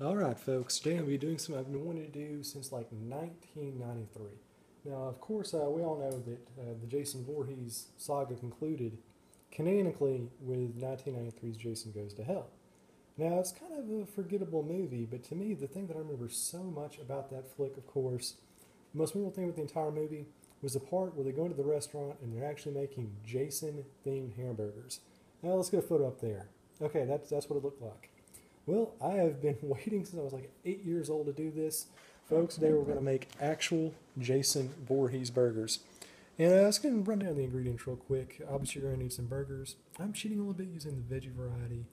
Alright folks, today I'll be doing something I've been wanting to do since like 1993. Now of course we all know that the Jason Voorhees saga concluded canonically with 1993's Jason Goes to Hell. Now it's kind of a forgettable movie, but to me the thing that I remember so much about that flick, of course, the most memorable thing with the entire movie was the part where they go into the restaurant and they're actually making Jason themed hamburgers. Now let's get a photo up there. Okay, that's what it looked like. Well, I have been waiting since I was like 8 years old to do this. Folks, today we're going to make actual Jason Voorhees burgers. And I was going to run down the ingredients real quick. Obviously, you're going to need some burgers. I'm cheating a little bit using the veggie variety,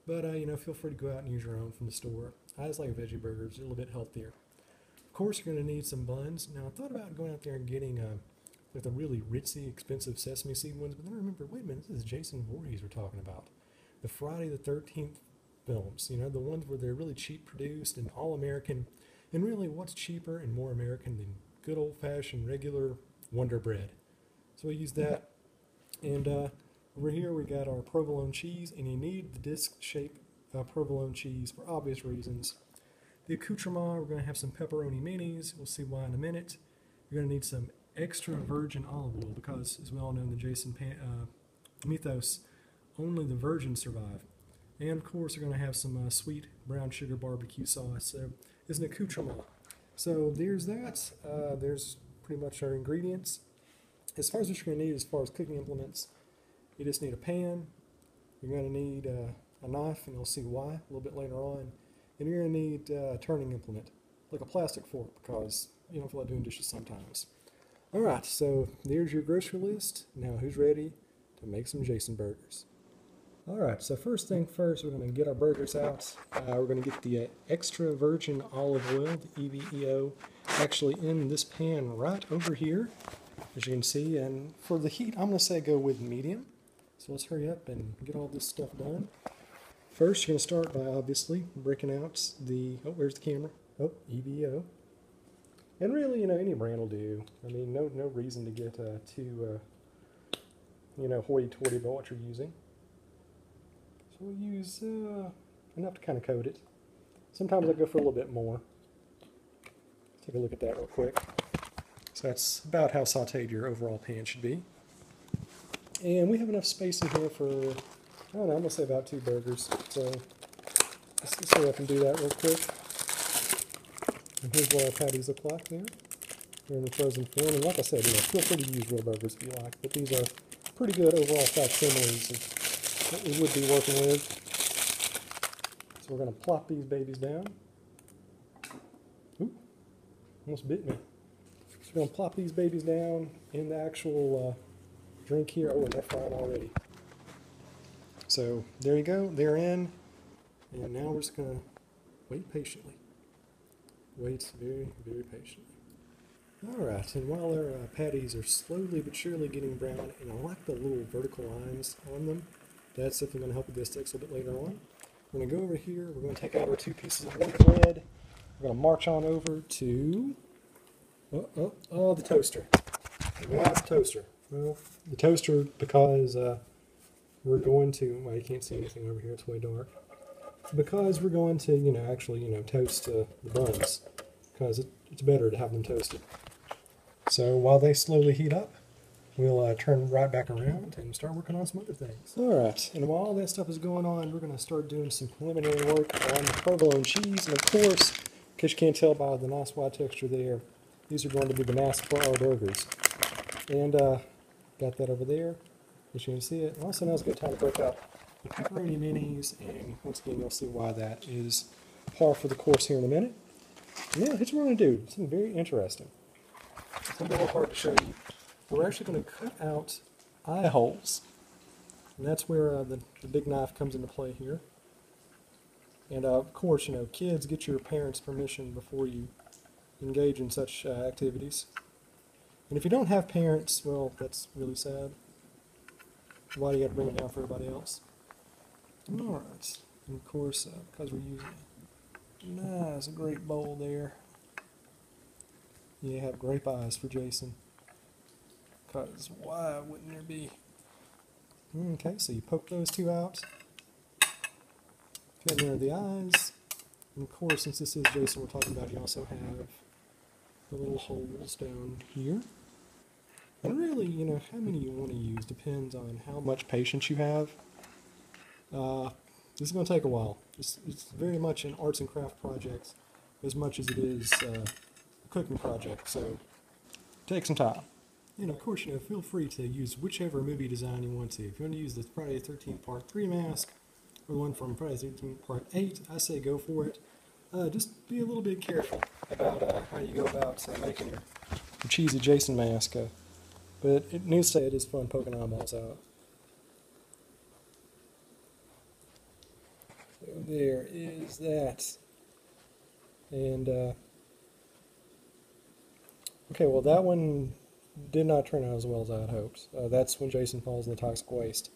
but feel free to go out and use your own from the store. I just like veggie burgers. They're a little bit healthier. Of course, you're going to need some buns. Now, I thought about going out there and getting like the really ritzy, expensive sesame seed ones, but then I remember, wait a minute, this is Jason Voorhees we're talking about. The Friday the 13th films, the ones where they're really cheap produced and all American. And really, what's cheaper and more American than good old-fashioned regular Wonder Bread? So we use that. And over here we got our provolone cheese, and you need the disc-shaped provolone cheese for obvious reasons. The accoutrement, we're going to have some pepperoni minis. We'll see why in a minute. You're going to need some extra virgin olive oil because, as we all know in the Jason mythos, only the virgins survive. And of course, we're going to have some sweet brown sugar barbecue sauce. So it's an accoutrement. So there's that. There's pretty much our ingredients. As far as what you're going to need as far as cooking implements, you just need a pan. You're going to need a knife, and you'll see why a little bit later on. And you're going to need a turning implement, like a plastic fork, because you don't feel like doing dishes sometimes. All right, so there's your grocery list. Now who's ready to make some Jason burgers? Alright, so first thing first, we're going to get our burgers out. We're going to get the extra virgin olive oil, the EVEO, actually in this pan right over here, as you can see. And for the heat, I'm going to say go with medium. So let's hurry up and get all this stuff done. First, you're going to start by obviously breaking out the, oh, where's the camera? Oh, EVEO. And really, any brand will do. I mean, no reason to get too, hoity-toity about what you're using. So we'll use enough to kind of coat it. Sometimes I go for a little bit more. Take a look at that real quick. So that's about how sauteed your overall pan should be. And we have enough space in here for, I don't know, I'm going to say about 2 burgers. So let's hurry up and do that real quick. And here's what our patties look like there. They're in the frozen form. And like I said, feel free to use real burgers if you like. But these are pretty good overall facsimiles of what we would be working with. So we're going to plop these babies down. Ooh, almost bit me. So we're going to plop these babies down in the actual drink here. Oh, and they're frying already. So there you go. They're in. And now we're just going to wait patiently. Wait very, very patiently. Alright, and while our patties are slowly but surely getting brown, and I like the little vertical lines on them, that's something going to help with the aesthetics a little bit later on. We're going to go over here. We're going to take out our 2 pieces of white bread. We're going to march on over to the toaster. Why the toaster? Well, the toaster because we're going to, well, you can't see anything over here. It's way dark. Because we're going to, actually, toast the buns. Because it's better to have them toasted. So while they slowly heat up, we'll turn right back around and start working on some other things. Alright, and while all that stuff is going on, we're going to start doing some preliminary work on the provolone cheese. And of course, in case you can't tell by the nice white texture there, these are going to be the mask for our burgers. And got that over there, as you can see it. And also now is a good time to break out the pepperoni minis, and once again you'll see why that is par for the course here in a minute. And yeah, here's what we're going to do. Something very interesting. It's a little hard to show you. We're actually going to cut out eye holes, and that's where the big knife comes into play here. And of course, kids, get your parents' permission before you engage in such activities. And if you don't have parents, well, that's really sad. Why do you have to bring it down for everybody else? Alright, and of course, because we're using a nice, great bowl there, you have grape eyes for Jason. Because why wouldn't there be? Okay, so you poke those 2 out. Get near the eyes. And of course, since this is Jason we're talking about, you also have the little holes down here. And really, you know, how many you want to use depends on how much patience you have. This is going to take a while. It's very much an arts and craft project as much as it is a cooking project, so take some time. And of course, you know, feel free to use whichever movie design you want to. If you want to use the Friday the 13th Part 3 mask, or the one from Friday the 13th Part 8, I say go for it. Just be a little bit careful about how you go about making your cheesy Jason mask. But it needs to say it is fun poking eyeballs out. So there is that. And, okay, well that one did not turn out as well as I had hoped. That's when Jason falls in the toxic waste.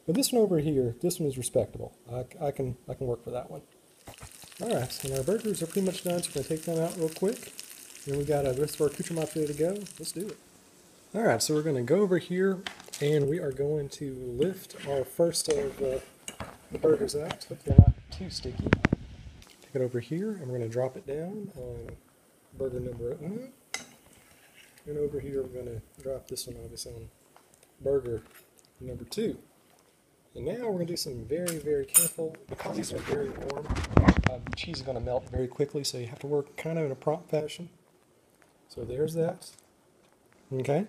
But this one over here, this one is respectable. I can work for that one. Alright, and our burgers are pretty much done, so we're going to take them out real quick. Then we got the rest of our accoutrements ready to go. Let's do it. Alright, so we're going to go over here, and we are going to lift our first of the burgers out. Hope they're not too sticky. Take it over here, and we're going to drop it down on burger number 1. And over here, we're going to drop this one obviously on burger number 2. And now we're going to do something very, very careful. Because these are very warm, the cheese is going to melt very quickly, so you have to work kind of in a prompt fashion. So there's that. Okay.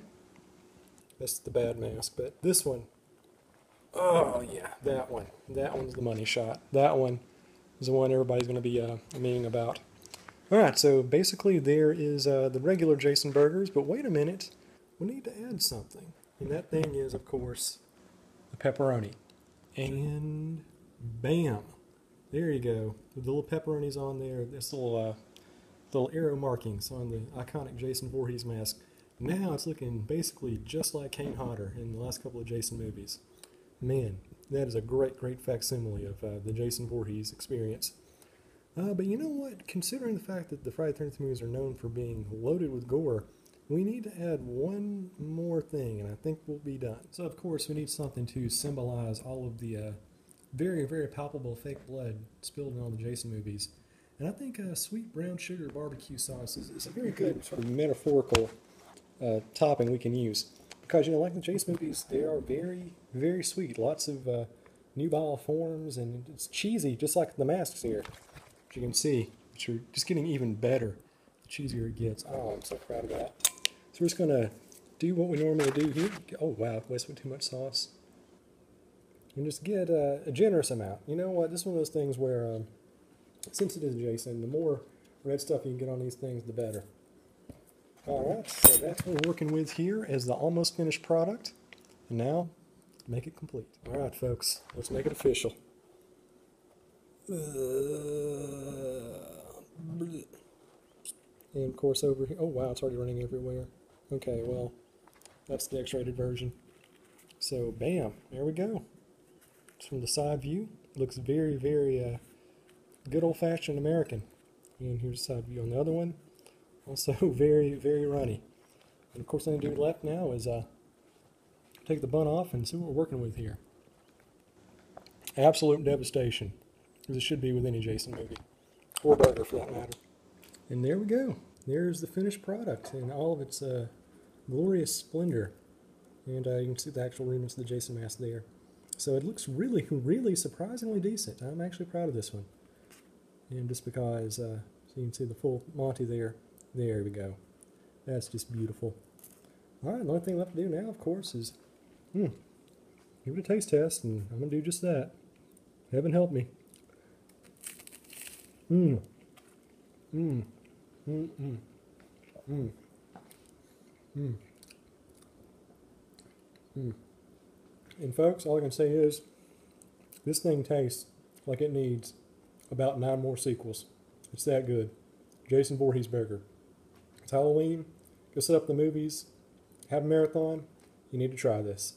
That's the bad mask, but this one, oh yeah, that one. That one's the money shot. That one is the one everybody's going to be memeing about. Alright, so basically there is the regular Jason burgers, but wait a minute, we need to add something. And that thing is, of course, the pepperoni. And bam, there you go. The little pepperonis on there, this little arrow markings on the iconic Jason Voorhees mask. Now it's looking basically just like Kane Hodder in the last couple of Jason movies. Man, that is a great, great facsimile of the Jason Voorhees experience. But you know what? Considering the fact that the Friday the 13th movies are known for being loaded with gore, we need to add one more thing, and I think we'll be done. So, of course, we need something to symbolize all of the very, very palpable fake blood spilled in all the Jason movies. And I think sweet brown sugar barbecue sauce is a very good sort of metaphorical topping we can use. Because, you know, like the Jason movies, they are very, very sweet. Lots of nubile forms, and it's cheesy, just like the masks here. As you can see, which are just getting even better the cheesier it gets. Oh, I'm so proud of that. So we're just going to do what we normally do here. Oh, wow, wasted too much sauce. And just get a generous amount. You know what? This is one of those things where, since it is Jason, the more red stuff you can get on these things, the better. Alright, so that's what we're working with here as the almost finished product. And now, make it complete. Alright, folks, let's make it official. And of course over here, oh wow, it's already running everywhere. Okay, well, that's the X-rated version. So bam, there we go. It's from the side view. Looks very, very good old-fashioned American. And here's the side view on the other one. Also very, very runny. And of course, the only thing to do left now is take the bun off and see what we're working with here. Absolute devastation, as it should be with any Jason movie, or burger for that matter. And there we go. There's the finished product in all of its glorious splendor. And you can see the actual remnants of the Jason mask there. So it looks really, really surprisingly decent. I'm actually proud of this one. And just because, so you can see the full Monty there. There we go. That's just beautiful. Alright, the only thing left to do now, of course, is give it a taste test, and I'm going to do just that. Heaven help me. And folks, all I can say is, this thing tastes like it needs about 9 more sequels. It's that good. Jason Voorhees burger. It's Halloween. Go set up the movies. Have a marathon. You need to try this.